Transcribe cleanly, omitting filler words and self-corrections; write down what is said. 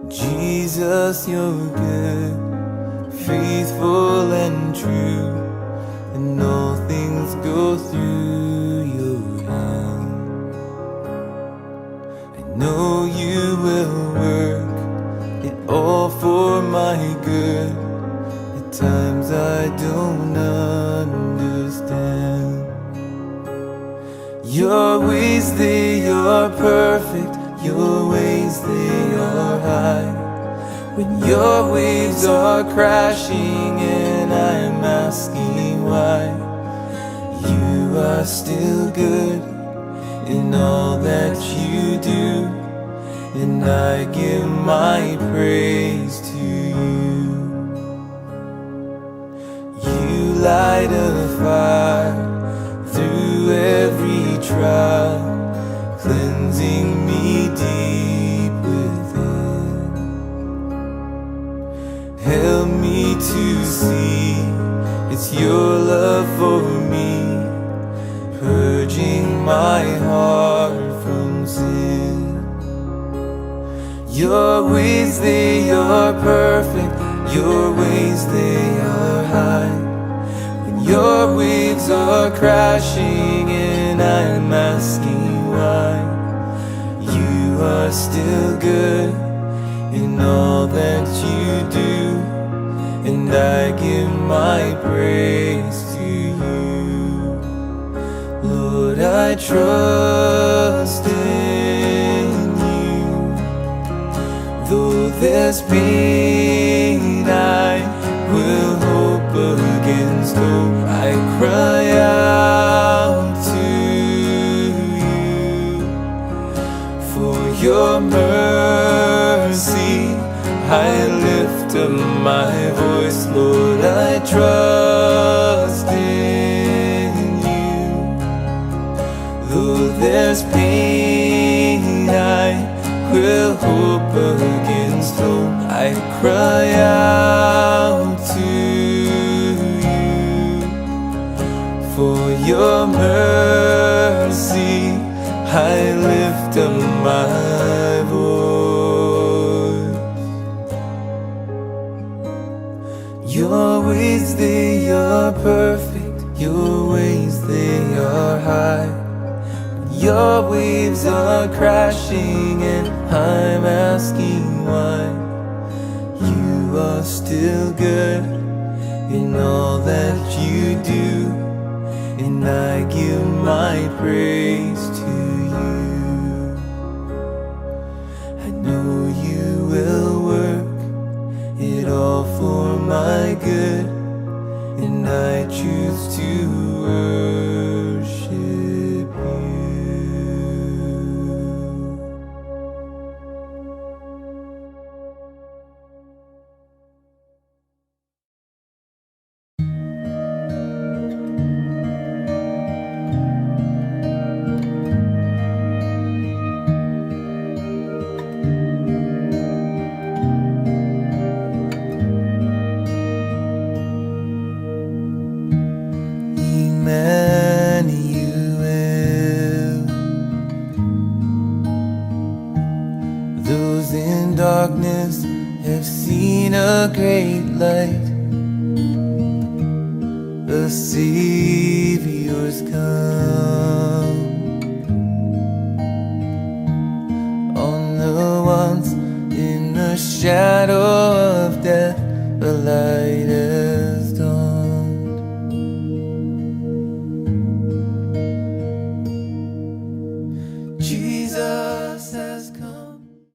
Jesus, you're good, faithful and true, and all things go through your hand. I know you will work it all for my good. At times I don't understand. Your ways, they are perfect. Your ways, they are high. When your waves are crashing and I'm asking why, you are still good in all that you do, and I give my praise to you. You light a fire through every trial, cleansing me deep within. Help me to see it's your love for me, purging my heart from sin. Your ways, they are perfect. Your ways, they are high. When your waves are crashing and I'm asking why, you are still good in all that you do, and I give my praise to you. Lord, I trust in you. Though there's pain, I will hope against hope. I cry out to you for your mercy. I lift up my voice, Lord, I trust in you. Though there's pain, I will hope against hope. I cry out to you for your mercy. I lift up my voice. Your ways, they are perfect. Your ways, they are high. Your waves are crashing and I'm asking why, you are still good in all that you do, and I give my praise to you. I know you will work it all for my good, and I choose to worship you. Those in darkness have seen a great light. The Savior's come. On the ones in the shadow of death, the light